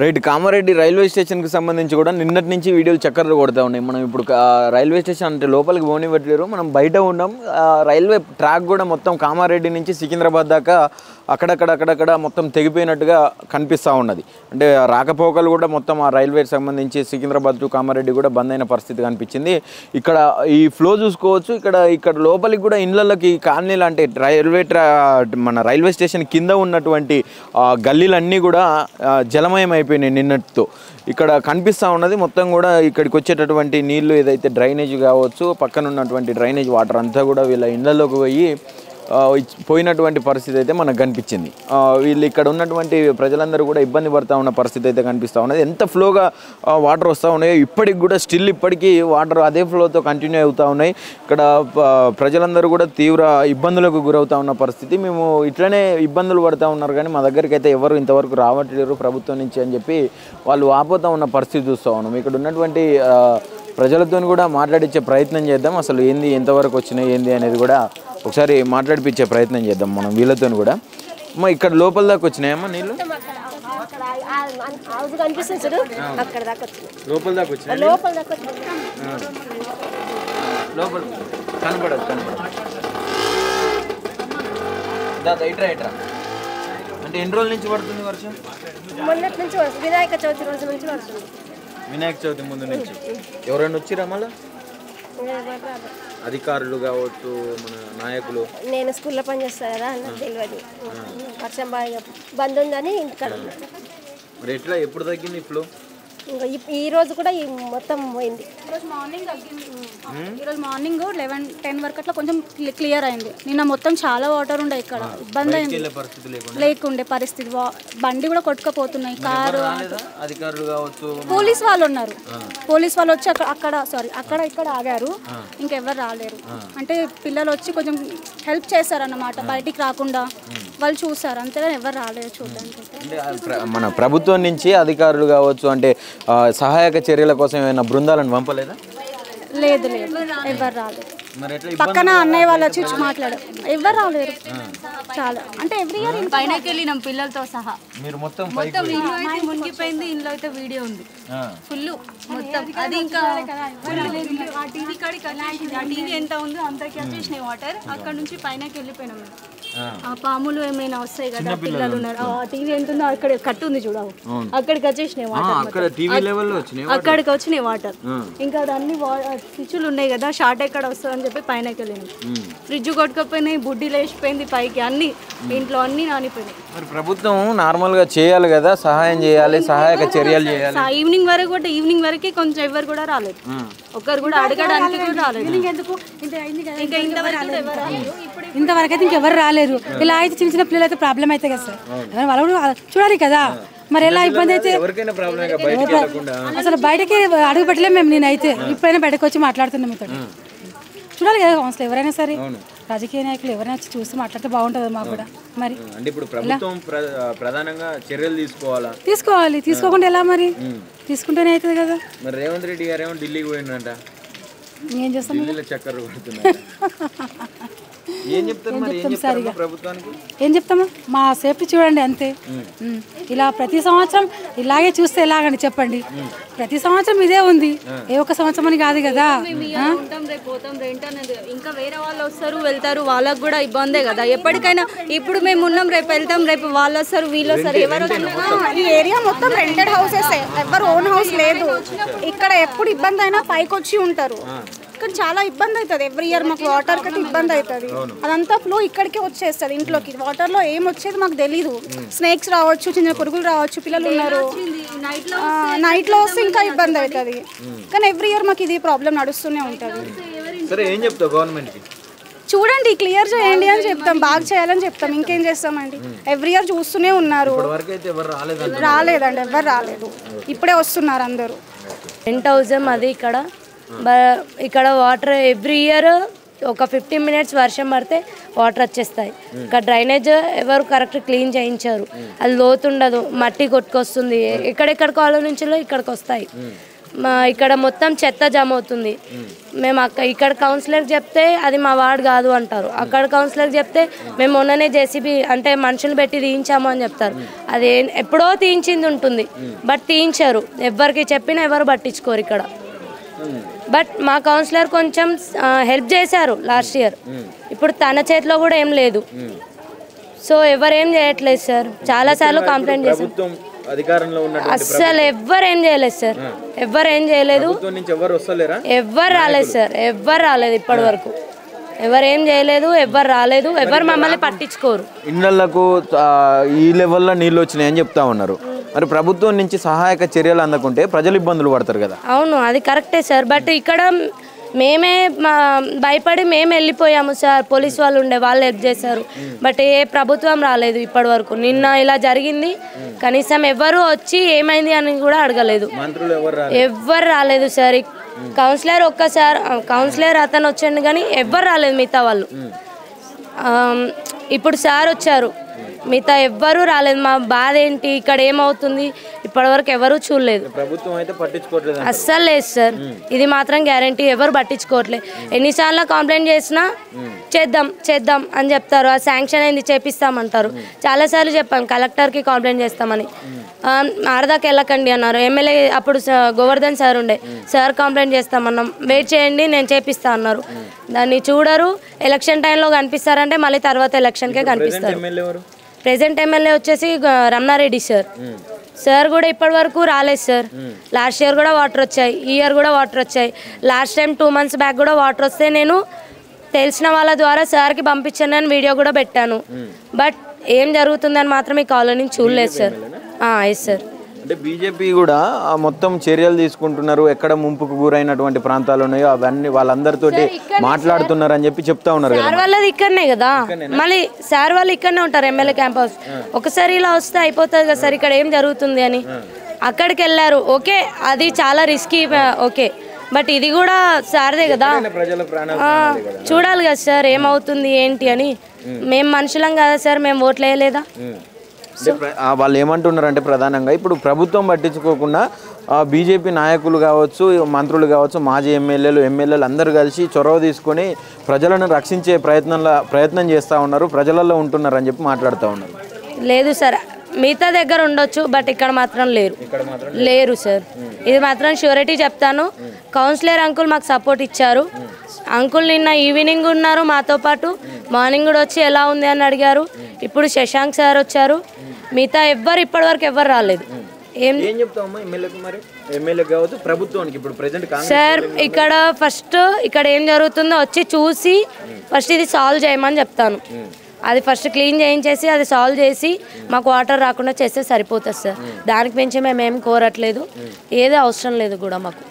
Right Kamareddy railway స్టేషన్కి సంబంధించి కూడా నిన్నటి నుంచి వీడియోలు చక్కర్లు కొడతా ఉన్నాయి. మనం ఇప్పుడు రైల్వే స్టేషన్ అంటే లోపలికి పోనివ్వట్లేరు, మనం బయట ఉన్నాం. రైల్వే ట్రాక్ కూడా మొత్తం కామారెడ్డి నుంచి సికింద్రాబాద్ దాకా అక్కడక్కడ మొత్తం తెగిపోయినట్టుగా కనిపిస్తూ ఉన్నది. అంటే రాకపోకలు కూడా మొత్తం ఆ రైల్వేకి సంబంధించి సికింద్రాబాద్ టు కామారెడ్డి కూడా బంద్ అయిన పరిస్థితి కనిపించింది. ఇక్కడ ఈ ఫ్లో చూసుకోవచ్చు. ఇక్కడ లోపలికి కూడా ఇళ్ళకి కాలనీలు అంటే మన రైల్వే స్టేషన్ కింద ఉన్నటువంటి గల్లీలన్నీ కూడా జలమయం అయిపోయినాయి నిన్నటితో. ఇక్కడ కనిపిస్తూ ఉన్నది మొత్తం కూడా ఇక్కడికి వచ్చేటటువంటి నీళ్లు ఏదైతే డ్రైనేజ్ కావచ్చు, పక్కన ఉన్నటువంటి డ్రైనేజ్ వాటర్ అంతా కూడా వీళ్ళ ఇళ్ళలోకి పోయినటువంటి పరిస్థితి అయితే మనకు కనిపించింది. వీళ్ళు ఇక్కడ ఉన్నటువంటి ప్రజలందరూ కూడా ఇబ్బంది పడుతూ ఉన్న పరిస్థితి అయితే కనిపిస్తూ ఉన్నది. ఎంత ఫ్లోగా వాటర్ వస్తూ ఉన్నాయో ఇప్పటికి కూడా ఇప్పటికీ వాటర్ అదే ఫ్లోతో కంటిన్యూ అవుతూ ఉన్నాయి. ఇక్కడ ప్రజలందరూ కూడా తీవ్ర ఇబ్బందులకు గురవుతూ ఉన్న పరిస్థితి. మేము ఇట్లనే ఇబ్బందులు పడుతూ ఉన్నారు కానీ మా దగ్గరికి అయితే ఎవరు ఇంతవరకు రావట్లేరు ప్రభుత్వం నుంచి అని చెప్పి వాళ్ళు ఆపోతూ ఉన్న పరిస్థితి చూస్తూ ఉన్నాం. ఇక్కడ ఉన్నటువంటి ప్రజలతో కూడా మాట్లాడించే ప్రయత్నం చేద్దాం. అసలు ఏంది, ఎంతవరకు వచ్చినాయి ఏంది అనేది కూడా ఒకసారి మాట్లాడిపించే ప్రయత్నం చేద్దాం మనం వీళ్ళతో కూడా. అమ్మా ఇక్కడ లోపల దాకా వచ్చినాయమ్మా నీళ్ళు? లోపల దాకా వచ్చినాయి. లోపల కనపడదు ఇట్రా. అంటే ఎన్ని రోజుల నుంచి పడుతుంది వర్షం? మొన్నటి నుంచి వినాయక చవితి రోజు నుంచి పడుతుంది. వినాయక చవితి ముందు నుంచి ఎవరైనా వచ్చిరా మళ్ళా? అధికారులు కావచ్చు, మన నాయకులు? నేను స్కూల్లో పనిచేస్తాను కదా, నాకు తెలియదు. వర్షం బాగా బంద్ ఉందని ఇంటికాడ. మరి ఎట్లా ఎప్పుడు తగ్గింది ఫ్లో? ఇంకా ఈ రోజు కూడా మొత్తం పోయింది. ఈరోజు మార్నింగ్ తగ్గింది. ఈరోజు మార్నింగ్ 11-10 వరకు అట్లా కొంచెం క్లియర్ అయింది. నిన్న మొత్తం చాలా వాటర్ ఉండే, ఇక్కడ ఇబ్బంది అయింది, లేకుండే పరిస్థితి. బండి కూడా కొట్టుకపోతున్నాయి, కారు. అధికారులు కావచ్చు, పోలీస్ వాళ్ళు ఉన్నారు. పోలీస్ వాళ్ళు వచ్చి అక్కడ ఇక్కడ ఆగారు. ఇంకెవరు రాలేరు. అంటే పిల్లలు వచ్చి కొంచెం హెల్ప్ చేశారన్నమాట, బయటికి రాకుండా వాళ్ళు చూసారు, అంతేగాని ఎవరు రాలేదు చూడడానికి. మన ప్రభుత్వం నుంచి అధికారులు కావచ్చు అంటే సహాయక చర్యల కోసం ఏమైనా బృందాలను పంపలేదా? లేదు, ఎవరు రాలేదు. పక్కన అన్నయ్య వాళ్ళు వచ్చి మాట్లాడారు, ఎవరు రాలేరు. చాలా అంటే ఎవ్రీ ఇయర్ పైనకి వెళ్ళినాం పిల్లలతో సహా. మీరు మొత్తం మునిగిపోయింది. ఇంట్లో అయితే వీడియో ఉంది ఫుల్ మొత్తం. అది ఇంకా ఆ టీవీ కాడికి వచ్చేసింది. ఆ టీవీ ఎంత ఉందో అంతకి వచ్చేసినాయి వాటర్. అక్కడ నుంచి పైనకి వెళ్ళిపోయినాం. ఆ పాములు ఏమైనా వస్తాయి కదా, పిల్లలు ఉన్నారు. ఆ టీవీ ఎంత ఉందో అక్కడ కట్టు ఉంది చూడవు, అక్కడికి వచ్చేసినాయి వాటర్. అక్కడికి వచ్చినాయి వాటర్. ఇంకా అన్ని స్విచ్లు ఉన్నాయి కదా, షార్ట్ ఎక్కడ వస్తుంది అని చెప్పి పైనకి వెళ్ళినాం. ఫ్రిడ్జ్ కొట్టుకపోయినాయి, బుడ్డి లేచిపోయింది పైకి, అన్ని ఇంట్లో అన్ని నానిపోయినాయి. మరి ప్రభుత్వం నార్మల్ గా చేయాలి కదా, సహాయం చేయాలి, సహాయక చర్యలు చేయాలి. ఈవినింగ్ వరకు కూడా, ఈవినింగ్ వరకే కొంచెం ఎవరు కూడా రాలేదు, ఒక్కరు కూడా అడగడానికి కూడా రాలేదు. ఇంతవరకు అయితే ఇంకెవరు రాలేదు. ఇలా అయితే చిన్న చిన్న పిల్లలు అయితే ప్రాబ్లం అయితే కదా సార్, వాళ్ళు కూడా చూడాలి కదా. మరి ఎలా ఇబ్బంది అయితే అసలు బయటకి అడుగు పెట్టలేము మేము. నేనైతే ఇప్పుడైనా బయటకు వచ్చి మాట్లాడుతున్నాం మీతో. చూడాలి కదా కౌన్సిల్ ఎవరైనా సరే, రాజకీయ నాయకులు ఎవరైనా వచ్చి చూసి మాట్లాడితే బాగుంటుంది మాకు కూడా. మరి ప్రధానంగా చర్యలు తీసుకోవాలి. తీసుకోకుండా ఎలా మరి? తీసుకుంటేనే అవుతుంది కదా. మరి రేవంత్ రెడ్డి గారు ఏమో ఢిల్లీకి పోయిందంట, ఏం చేస్తాం? చక్కర్లు కొడుతున్నారు. ఏం చెప్తామా? మా సేఫ్టీ చూడండి అంతే. ఇలా ప్రతి సంవత్సరం ఇలాగే చూస్తే ఎలాగండి చెప్పండి? ప్రతి సంవత్సరం ఇదే ఉంది, ఏ ఒక్క సంవత్సరం అని కాదు కదా. ఇంకా వేరే వాళ్ళు వస్తారు వెళ్తారు, వాళ్ళకు కూడా ఇబ్బందే కదా ఎప్పటికైనా. ఇప్పుడు మేము ఉన్నాం, రేపు వెళ్తాం, రేపు వాళ్ళు వస్తారు, వీళ్ళు వస్తారు. ఎవరు ఈ ఏరియా మొత్తం రెంటెడ్ హౌసెస్, ఎవరు ఓన్ హౌస్ లేదు. ఇక్కడ ఎప్పుడు ఇబ్బంది అయినా పైకి వచ్చి ఉంటారు. కానీ చాలా ఇబ్బంది అవుతుంది ఎవ్రీ ఇయర్ మాకు. వాటర్ కట్టి ఇబ్బంది అవుతుంది. అదంతా ఫ్లో ఇక్కడికే వచ్చేస్తుంది ఇంట్లోకి. వాటర్ లో ఏం వచ్చేది మాకు తెలీదు. స్నేక్స్ రావచ్చు, చిన్న పురుగులు రావచ్చు, పిల్లలు ఉన్నారు. నైట్ లో వస్తే ఇంకా ఇబ్బంది అవుతుంది. కానీ ఎవ్రీ ఇయర్ మాకు ఇది ప్రాబ్లం నడుస్తూనే ఉంటుంది. చూడండి, క్లియర్ చేయండి అని చెప్తాం, బాగా చేయాలని చెప్తాం. ఇంకేం చేస్తామండి? ఎవ్రీ ఇయర్ చూస్తూనే ఉన్నారు. రాలేదండి, ఎవరు రాలేదు. ఇప్పుడే వస్తున్నారు అందరూ. 10,000 అది ఇక్కడ వాటర్ ఎవ్రీ ఇయర్ ఒక 15 మినిట్స్ వర్షం పడితే వాటర్ వచ్చేస్తాయి. ఇక్కడ డ్రైనేజ్ ఎవరు కరెక్ట్ క్లీన్ చేయించారు, అది లోతుండదు, మట్టి కొట్టుకొస్తుంది. ఎక్కడెక్కడ కాలం నుంచిలో ఇక్కడికి వస్తాయి. ఇక్కడ మొత్తం చెత్త జమ అవుతుంది. మేము ఇక్కడ కౌన్సిలర్కి చెప్తే అది మా వార్డ్ కాదు అంటారు, అక్కడ కౌన్సిలర్కి చెప్తే మేము మొన్ననే జేసీబీ అంటే మనుషులు పెట్టి తీయించాము అని చెప్తారు. అది ఎప్పుడో తీయించింది ఉంటుంది, బట్ తీయించారు. ఎవరికి చెప్పినా ఎవరు పట్టించుకోరు ఇక్కడ. బట్ మా కౌన్సిలర్ కొంచెం హెల్ప్ చేశారు లాస్ట్ ఇయర్, ఇప్పుడు తన చేతిలో కూడా ఏం లేదు. సో ఎవరేం చేయట్లేదు సార్, చాలాసార్లు కంప్లైంట్ చేశారు. అస్సలు ఎవ్వరేం చేయలేదు సార్, ఎవ్వరేం చేయలేదు, ఎవ్వరు రాలేదు సార్, ఎవ్వరు రాలేదు ఇప్పటి వరకు, ఎవరేం చేయలేదు, ఎవ్వరు రాలేదు, ఎవరు మమ్మల్ని పట్టించుకోరు. ఇళ్ళకు ఈ లెవెల్లో నీళ్ళు వచ్చినాయి అని చెప్తా ఉన్నారు. మరి ప్రభుత్వం నుంచి సహాయక చర్యలు అందకుంటే ప్రజలు ఇబ్బందులు పడతారు కదా. అవును, అది కరెక్టే సార్. బట్ ఇక్కడ మేమే భయపడి మేము వెళ్ళిపోయాము సార్. పోలీస్ వాళ్ళు ఉండే వాళ్ళు హెల్ప్ చేశారు, బట్ ఏ ప్రభుత్వం రాలేదు ఇప్పటి వరకు. నిన్న ఇలా జరిగింది, కనీసం ఎవరు వచ్చి ఏమైంది అని కూడా అడగలేదు, ఎవ్వరు రాలేదు సార్. కౌన్సిలర్ ఒక్కసారి కౌన్సిలర్ అతను వచ్చాడు కానీ ఎవ్వరు రాలేదు మిగతా వాళ్ళు. ఇప్పుడు సార్ వచ్చారు, మిగతా ఎవ్వరూ రాలేదు. మా బాధ ఏంటి, ఇక్కడ ఏమవుతుంది ఇప్పటివరకు ఎవరు చూడలేదు. ప్రభుత్వం అయితే పట్టించుకోవట్లేదు, అస్సలు లేదు సార్, ఇది మాత్రం గ్యారంటీ. ఎవరు పట్టించుకోవట్లేదు. ఎన్నిసార్లు కంప్లైంట్ చేసినా చేద్దాం చేద్దాం అని చెప్తారు, ఆ శాంక్షన్ అయింది చేపిస్తామంటారు. చాలాసార్లు చెప్పాం కలెక్టర్కి కంప్లైంట్ చేస్తామని, ఆడదాకా వెళ్ళకండి అన్నారు. ఎమ్మెల్యే అప్పుడు గోవర్ధన్ సార్ ఉండే, సార్ కంప్లైంట్ చేస్తామన్నాం, వెయిట్ చేయండి నేను చేపిస్తా అన్నారు. దాన్ని చూడరు. ఎలక్షన్ టైంలో కనిపిస్తారంటే మళ్ళీ తర్వాత ఎలక్షన్కే కనిపిస్తారు. ప్రెసెంట్ ఎమ్మెల్యే వచ్చేసి రమణారెడ్డి సార్. సార్ కూడా ఇప్పటి వరకు రాలేదు సార్. లాస్ట్ ఇయర్ కూడా వాటర్ వచ్చాయి, ఈ ఇయర్ కూడా వాటర్ వచ్చాయి. లాస్ట్ టైం 2 months బ్యాక్ కూడా వాటర్ వస్తే నేను తెలిసిన వాళ్ళ ద్వారా సార్కి పంపించాను, నేను వీడియో కూడా పెట్టాను. బట్ ఏం జరుగుతుందని మాత్రం ఈ కాలనీ చూడలేదు సార్. Yes sir. అంటే బీజేపీ కూడా మొత్తం చర్యలు తీసుకుంటున్నారు, ఎక్కడ ముంపుకు గురైనటువంటి ప్రాంతాలు ఉన్నాయో అవన్నీ వాళ్ళందరితోటి మాట్లాడుతున్నారు అని చెప్పి చెప్తా ఉన్నారు. సార్ వాళ్ళది ఇక్కడనే కదా, మళ్ళీ సార్ వాళ్ళు ఇక్కడనే ఉంటారు ఎమ్మెల్యే క్యాంప్ హౌస్. ఒకసారి ఇలా వస్తే అయిపోతుంది కదా సార్, ఇక్కడ ఏం జరుగుతుంది అని. అక్కడికి వెళ్ళారు, ఓకే అది చాలా రిస్కీ, ఓకే, బట్ ఇది కూడా సార్దే కదా, చూడాలి కదా సార్ ఏమవుతుంది ఏంటి అని. మేము మనుషులం కదా సార్, మేము ఓట్లు వేయలేదా? వాళ్ళు ఏమంటున్నారు అంటే ప్రధానంగా ఇప్పుడు ప్రభుత్వం పట్టించుకోకుండా బీజేపీ నాయకులు కావచ్చు, మంత్రులు కావచ్చు, మాజీ ఎమ్మెల్యేలు అందరూ కలిసి చొరవ తీసుకొని ప్రజలను రక్షించే ప్రయత్నం చేస్తూ ఉన్నారు, ప్రజలలో ఉంటున్నారు అని చెప్పి మాట్లాడుతూ ఉన్నారు. లేదు సార్, మిగతా దగ్గర ఉండొచ్చు, బట్ ఇక్కడ మాత్రం లేరు సార్. ఇది మాత్రం ష్యూరిటీ చెప్తాను. కౌన్సిలర్ అంకుల్ మాకు సపోర్ట్ ఇచ్చారు. అంకుల్ నిన్న ఈవినింగ్ ఉన్నారు మాతో పాటు, మార్నింగ్ కూడా వచ్చి ఎలా ఉంది అని అడిగారు. ఇప్పుడు శశాంక్ సార్ వచ్చారు, మిగతా ఎవ్వరు ఇప్పటివరకు ఎవ్వరు రాలేదు. సార్ ఇక్కడ ఫస్ట్ ఇక్కడ ఏం జరుగుతుందో వచ్చి చూసి ఫస్ట్ ఇది సాల్వ్ చేయమని చెప్తాను. అది ఫస్ట్ క్లీన్ చేయించేసి అది సాల్వ్ చేసి మాకు వాటర్ రాకుండా చేస్తే సరిపోతుంది సార్. దానికి మించి మేము ఏం కోరట్లేదు, ఏదో అవసరం లేదు కూడా మాకు.